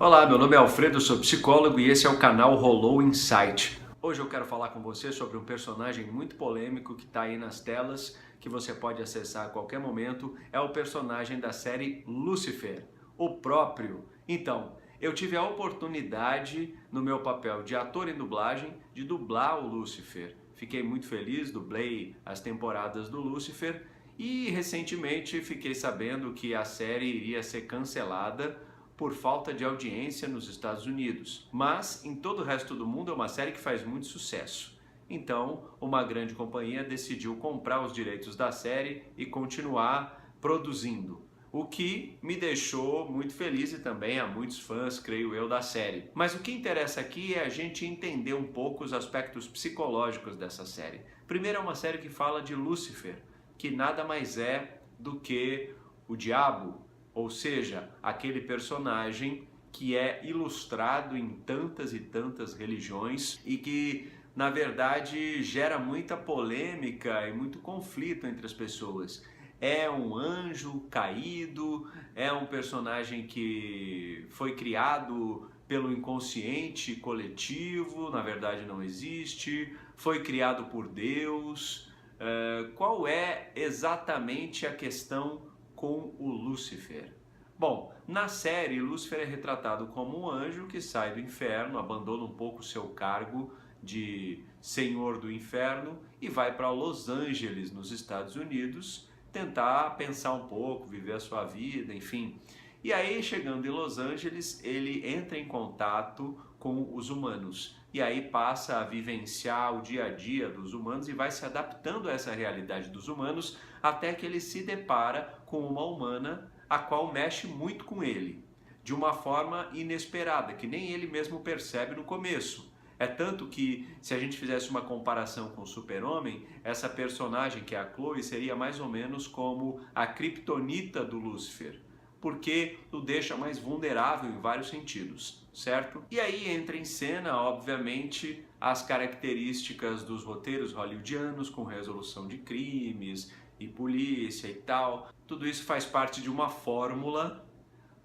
Olá, meu nome é Alfredo, sou psicólogo e esse é o canal Rolou Insight. Hoje eu quero falar com você sobre um personagem muito polêmico que está aí nas telas, que você pode acessar a qualquer momento. É o personagem da série Lúcifer, o próprio. Então, eu tive a oportunidade, no meu papel de ator em dublagem, de dublar o Lúcifer. Fiquei muito feliz, dublei as temporadas do Lúcifer e recentemente fiquei sabendo que a série iria ser cancelada por falta de audiência nos Estados Unidos. Mas em todo o resto do mundo é uma série que faz muito sucesso. Então, uma grande companhia decidiu comprar os direitos da série e continuar produzindo. O que me deixou muito feliz e também há muitos fãs, creio eu, da série. Mas o que interessa aqui é a gente entender um pouco os aspectos psicológicos dessa série. Primeiro, é uma série que fala de Lúcifer, que nada mais é do que o diabo, ou seja, aquele personagem que é ilustrado em tantas e tantas religiões e que, na verdade, gera muita polêmica e muito conflito entre as pessoas. É um anjo caído, é um personagem que foi criado pelo inconsciente coletivo, na verdade não existe, foi criado por Deus. Qual é exatamente a questão com o Lúcifer? Bom, na série, Lúcifer é retratado como um anjo que sai do inferno, abandona um pouco seu cargo de senhor do inferno e vai para Los Angeles, nos Estados Unidos, tentar pensar um pouco, viver a sua vida, enfim. E aí, chegando em Los Angeles, ele entra em contato com os humanos e aí passa a vivenciar o dia a dia dos humanos e vai se adaptando a essa realidade dos humanos até que ele se depara com uma humana a qual mexe muito com ele, de uma forma inesperada, que nem ele mesmo percebe no começo. É tanto que, se a gente fizesse uma comparação com o Super-Homem, essa personagem, que é a Chloe, seria mais ou menos como a Kryptonita do Lúcifer, porque o deixa mais vulnerável em vários sentidos, certo? E aí entra em cena, obviamente, as características dos roteiros hollywoodianos, com resolução de crimes e polícia e tal. Tudo isso faz parte de uma fórmula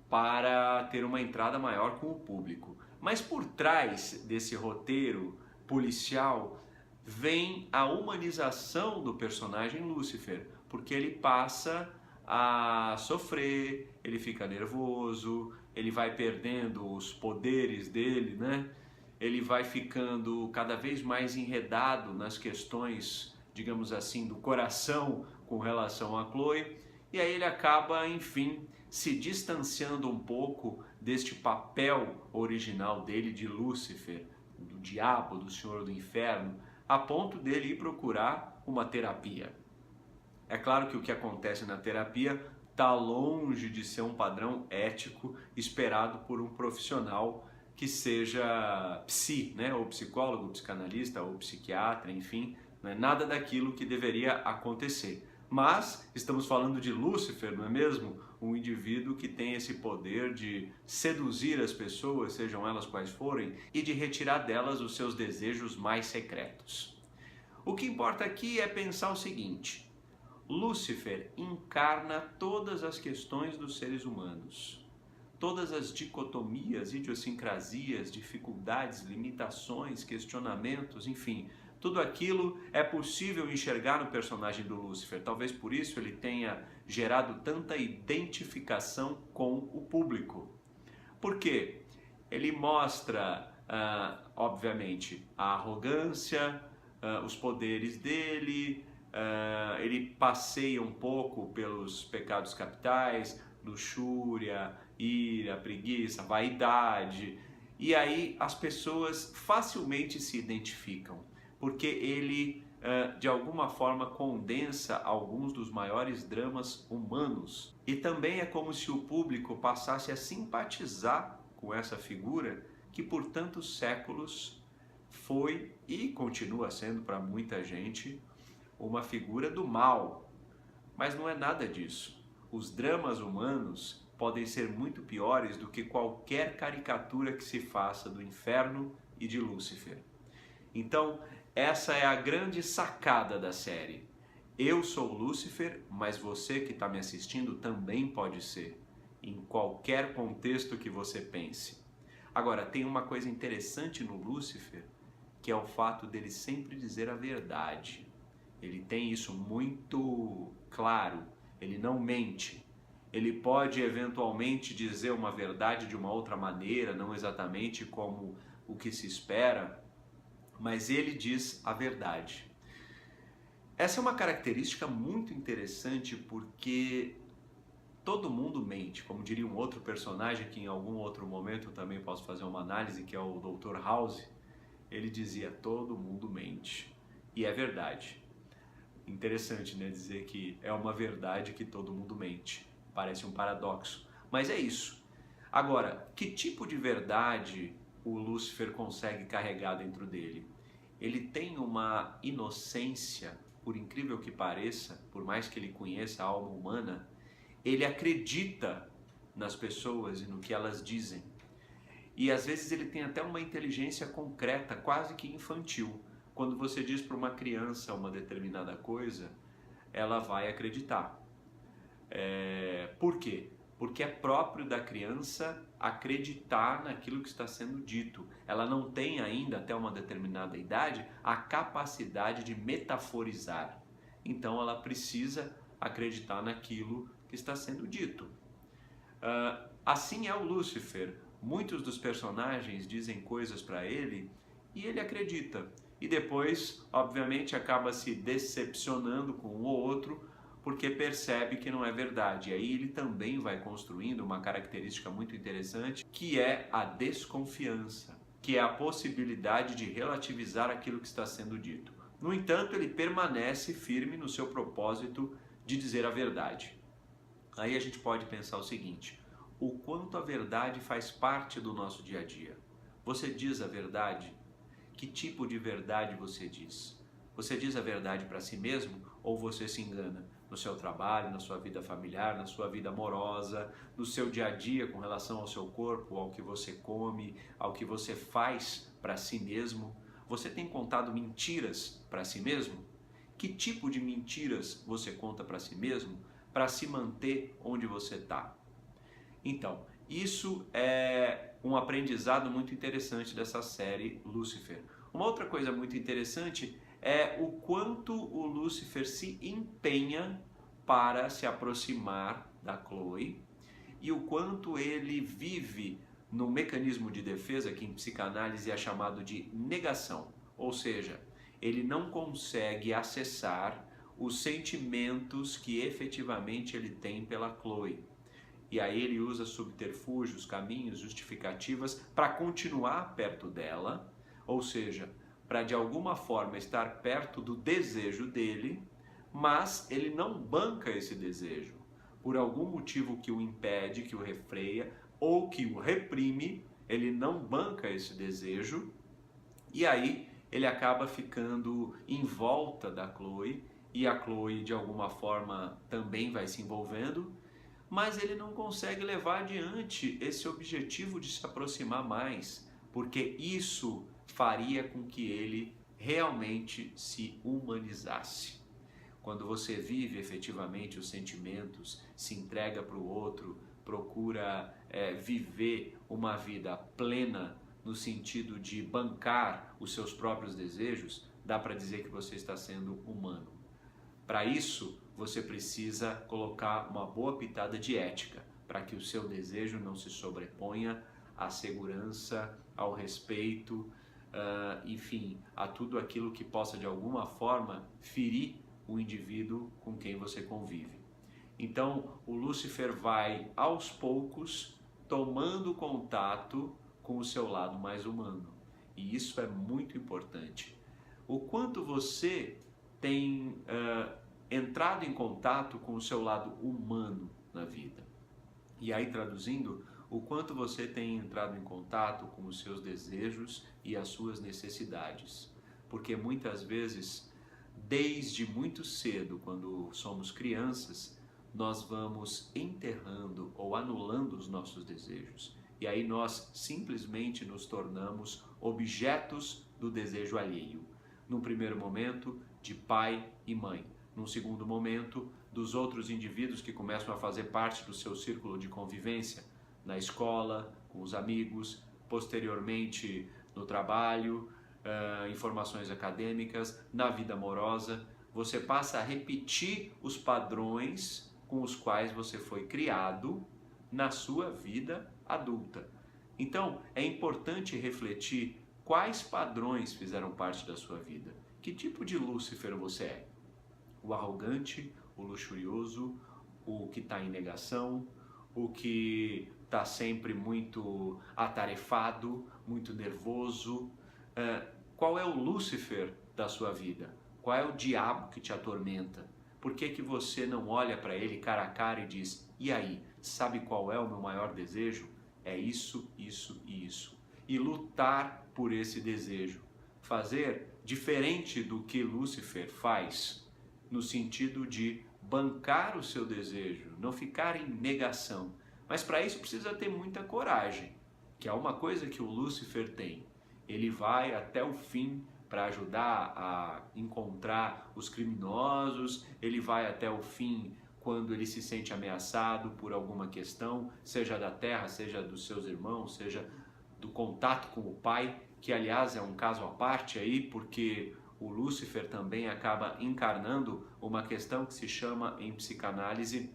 para ter uma entrada maior com o público. Mas por trás desse roteiro policial vem a humanização do personagem Lúcifer, porque ele passa a sofrer, ele fica nervoso, ele vai perdendo os poderes dele, né? Ele vai ficando cada vez mais enredado nas questões, digamos assim, do coração com relação a Chloe, e aí ele acaba, enfim, se distanciando um pouco deste papel original dele de Lúcifer, do diabo, do senhor do inferno, a ponto dele ir procurar uma terapia. É claro que o que acontece na terapia está longe de ser um padrão ético esperado por um profissional que seja né? Ou psicólogo, psicanalista, ou psiquiatra, enfim, não é nada daquilo que deveria acontecer. Mas estamos falando de Lúcifer, não é mesmo? Um indivíduo que tem esse poder de seduzir as pessoas, sejam elas quais forem, e de retirar delas os seus desejos mais secretos. O que importa aqui é pensar o seguinte: Lúcifer encarna todas as questões dos seres humanos, todas as dicotomias, idiosincrasias, dificuldades, limitações, questionamentos, enfim, tudo aquilo é possível enxergar no personagem do Lúcifer. Talvez por isso ele tenha gerado tanta identificação com o público. Por quê? Ele mostra, obviamente, a arrogância, os poderes dele, ele passeia um pouco pelos pecados capitais, luxúria, ira, preguiça, vaidade, e aí as pessoas facilmente se identificam, porque ele, de alguma forma, condensa alguns dos maiores dramas humanos. E também é como se o público passasse a simpatizar com essa figura que por tantos séculos foi e continua sendo para muita gente uma figura do mal. Mas não é nada disso. Os dramas humanos podem ser muito piores do que qualquer caricatura que se faça do inferno e de Lúcifer. Então, essa é a grande sacada da série. Eu sou Lúcifer, mas você que está me assistindo também pode ser, em qualquer contexto que você pense. Agora, tem uma coisa interessante no Lúcifer, que é o fato dele sempre dizer a verdade. Ele tem isso muito claro, ele não mente. Ele pode eventualmente dizer uma verdade de uma outra maneira, não exatamente como o que se espera, mas ele diz a verdade. Essa é uma característica muito interessante porque todo mundo mente, como diria um outro personagem que em algum outro momento eu também posso fazer uma análise, que é o Dr. House. Ele dizia, todo mundo mente. E é verdade. Interessante, né? Dizer que é uma verdade que todo mundo mente. Parece um paradoxo. Mas é isso. Agora, que tipo de verdade o Lúcifer consegue carregar dentro dele? Ele tem uma inocência, por incrível que pareça, por mais que ele conheça a alma humana, ele acredita nas pessoas e no que elas dizem. E às vezes ele tem até uma inteligência concreta, quase que infantil. Quando você diz para uma criança uma determinada coisa, ela vai acreditar. Por quê? Porque é próprio da criança acreditar naquilo que está sendo dito. Ela não tem ainda, até uma determinada idade, a capacidade de metaforizar. Então ela precisa acreditar naquilo que está sendo dito. Assim é o Lúcifer. Muitos dos personagens dizem coisas para ele e ele acredita. E depois, obviamente, acaba se decepcionando com um ou outro porque percebe que não é verdade. E aí ele também vai construindo uma característica muito interessante, que é a desconfiança, que é a possibilidade de relativizar aquilo que está sendo dito. No entanto, ele permanece firme no seu propósito de dizer a verdade. Aí a gente pode pensar o seguinte: o quanto a verdade faz parte do nosso dia a dia. Você diz a verdade? Que tipo de verdade você diz? Você diz a verdade para si mesmo ou você se engana? No seu trabalho, na sua vida familiar, na sua vida amorosa, no seu dia a dia com relação ao seu corpo, ao que você come, ao que você faz para si mesmo? Você tem contado mentiras para si mesmo? Que tipo de mentiras você conta para si mesmo para se manter onde você está? Então, isso é um aprendizado muito interessante dessa série Lúcifer. Uma outra coisa muito interessante é o quanto o Lúcifer se empenha para se aproximar da Chloe e o quanto ele vive no mecanismo de defesa, que em psicanálise é chamado de negação. Ou seja, ele não consegue acessar os sentimentos que efetivamente ele tem pela Chloe. E aí ele usa subterfúgios, caminhos, justificativas para continuar perto dela, ou seja, para de alguma forma estar perto do desejo dele, mas ele não banca esse desejo. Por algum motivo que o impede, que o refreia ou que o reprime, ele não banca esse desejo e aí ele acaba ficando em volta da Chloe e a Chloe de alguma forma também vai se envolvendo, mas ele não consegue levar adiante esse objetivo de se aproximar mais, porque isso faria com que ele realmente se humanizasse. Quando você vive efetivamente os sentimentos, se entrega para o outro, procura viver uma vida plena no sentido de bancar os seus próprios desejos, dá para dizer que você está sendo humano. Para isso, você precisa colocar uma boa pitada de ética, para que o seu desejo não se sobreponha à segurança, ao respeito, enfim, a tudo aquilo que possa de alguma forma ferir o indivíduo com quem você convive. Então, o Lúcifer vai aos poucos tomando contato com o seu lado mais humano. E isso é muito importante. O quanto você tem entrado em contato com o seu lado humano na vida. E aí, traduzindo, o quanto você tem entrado em contato com os seus desejos e as suas necessidades. Porque muitas vezes, desde muito cedo, quando somos crianças, nós vamos enterrando ou anulando os nossos desejos. E aí nós simplesmente nos tornamos objetos do desejo alheio. No primeiro momento, de pai e mãe. Num segundo momento, dos outros indivíduos que começam a fazer parte do seu círculo de convivência, na escola, com os amigos, posteriormente no trabalho, informações acadêmicas, na vida amorosa. Você passa a repetir os padrões com os quais você foi criado na sua vida adulta. Então, é importante refletir quais padrões fizeram parte da sua vida. Que tipo de Lúcifer você é? O arrogante, o luxurioso, o que está em negação, o que está sempre muito atarefado, muito nervoso. Qual é o Lúcifer da sua vida? Qual é o diabo que te atormenta? Por que que você não olha para ele cara a cara e diz: e aí, sabe qual é o meu maior desejo? É isso, isso e isso. E lutar por esse desejo. Fazer diferente do que Lúcifer faz, no sentido de bancar o seu desejo, não ficar em negação. Mas para isso precisa ter muita coragem, que é uma coisa que o Lúcifer tem. Ele vai até o fim para ajudar a encontrar os criminosos, ele vai até o fim quando ele se sente ameaçado por alguma questão, seja da terra, seja dos seus irmãos, seja do contato com o pai, que aliás é um caso à parte aí, porque o Lúcifer também acaba encarnando uma questão que se chama em psicanálise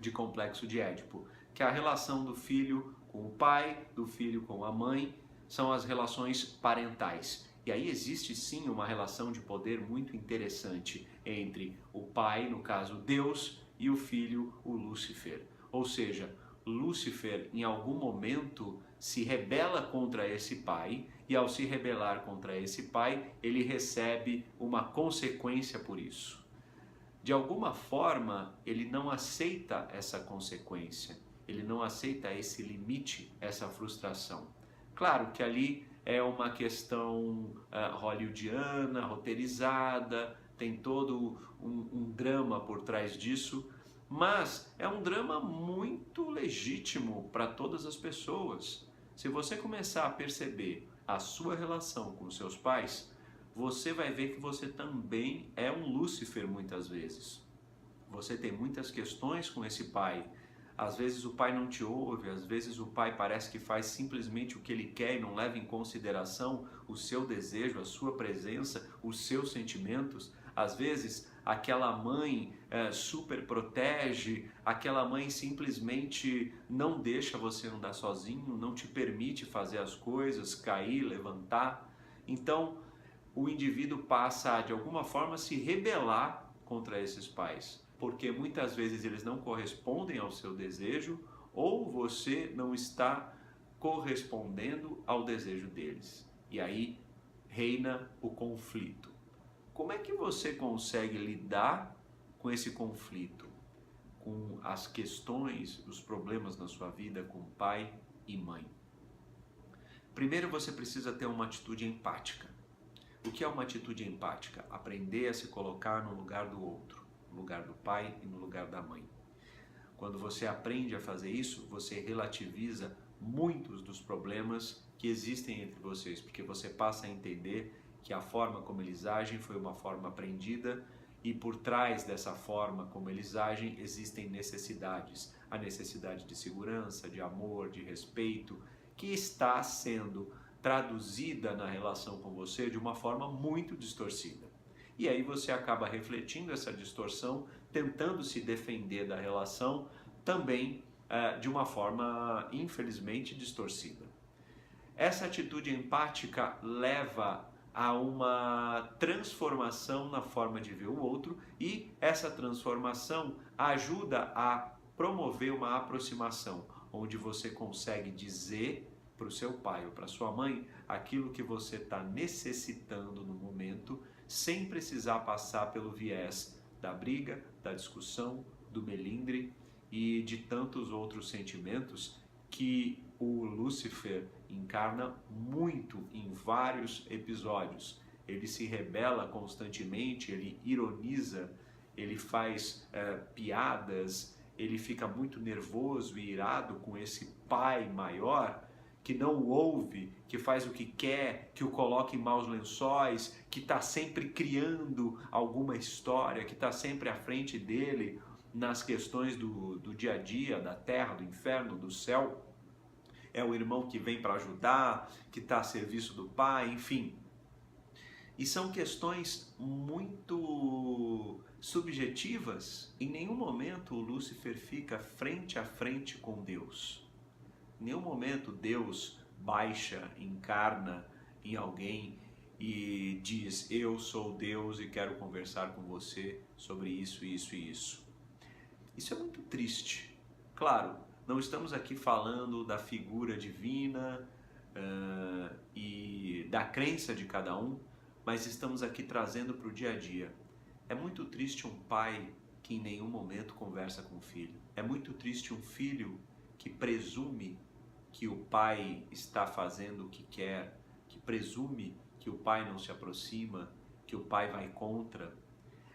de complexo de Édipo, que é a relação do filho com o pai, do filho com a mãe, são as relações parentais. E aí existe sim uma relação de poder muito interessante entre o pai, no caso Deus, e o filho, o Lúcifer. Ou seja, Lúcifer em algum momento se rebela contra esse pai, e ao se rebelar contra esse pai, ele recebe uma consequência por isso. De alguma forma, ele não aceita essa consequência, ele não aceita esse limite, essa frustração. Claro que ali é uma questão hollywoodiana, roteirizada, tem todo um drama por trás disso, mas é um drama muito legítimo para todas as pessoas. Se você começar a perceber a sua relação com seus pais, você vai ver que você também é um Lúcifer muitas vezes. Você tem muitas questões com esse pai. Às vezes o pai não te ouve, às vezes o pai parece que faz simplesmente o que ele quer e não leva em consideração o seu desejo, a sua presença, os seus sentimentos. Às vezes aquela mãe super protege, aquela mãe simplesmente não deixa você andar sozinho, não te permite fazer as coisas, cair, levantar. Então o indivíduo passa a de alguma forma se rebelar contra esses pais, porque muitas vezes eles não correspondem ao seu desejo ou você não está correspondendo ao desejo deles. E aí reina o conflito. Como é que você consegue lidar com esse conflito, com as questões, os problemas na sua vida com pai e mãe? Primeiro você precisa ter uma atitude empática. O que é uma atitude empática? Aprender a se colocar no lugar do outro, no lugar do pai e no lugar da mãe. Quando você aprende a fazer isso, você relativiza muitos dos problemas que existem entre vocês, porque você passa a entender que a forma como eles agem foi uma forma aprendida e por trás dessa forma como eles agem existem necessidades. A necessidade de segurança, de amor, de respeito, que está sendo traduzida na relação com você de uma forma muito distorcida. E aí você acaba refletindo essa distorção, tentando se defender da relação também de uma forma infelizmente distorcida. Essa atitude empática leva a uma transformação na forma de ver o outro e essa transformação ajuda a promover uma aproximação, onde você consegue dizer para o seu pai ou para sua mãe aquilo que você está necessitando no momento, sem precisar passar pelo viés da briga, da discussão, do melindre e de tantos outros sentimentos que o Lúcifer encarna muito em vários episódios. Ele se rebela constantemente, ele ironiza, ele faz piadas, ele fica muito nervoso e irado com esse pai maior que não o ouve, que faz o que quer, que o coloca em maus lençóis, que está sempre criando alguma história, que está sempre à frente dele nas questões do dia a dia, da terra, do inferno, do céu. é o irmão que vem para ajudar, que está a serviço do pai, enfim. E são questões muito subjetivas. Em nenhum momento o Lúcifer fica frente a frente com Deus. Em nenhum momento Deus baixa, encarna em alguém e diz: eu sou Deus e quero conversar com você sobre isso, isso e isso. Isso é muito triste. Claro, não estamos aqui falando da figura divina e da crença de cada um, mas estamos aqui trazendo para o dia a dia. É muito triste um pai que em nenhum momento conversa com o filho. É muito triste um filho que presume que o pai está fazendo o que quer, que presume que o pai não se aproxima, que o pai vai contra.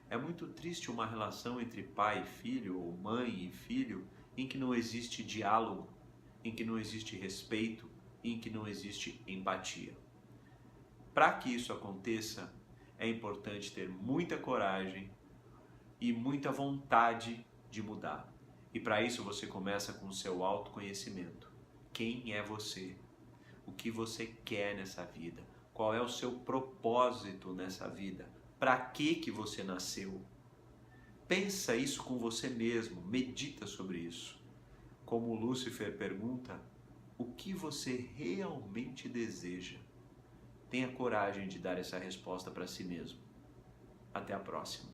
É muito triste uma relação entre pai e filho, ou mãe e filho, em que não existe diálogo, em que não existe respeito, em que não existe empatia. Para que isso aconteça, é importante ter muita coragem e muita vontade de mudar. E para isso você começa com o seu autoconhecimento. Quem é você? O que você quer nessa vida? Qual é o seu propósito nessa vida? Para que você nasceu? Pensa isso com você mesmo, medita sobre isso. Como Lúcifer pergunta, o que você realmente deseja? Tenha coragem de dar essa resposta para si mesmo. Até a próxima.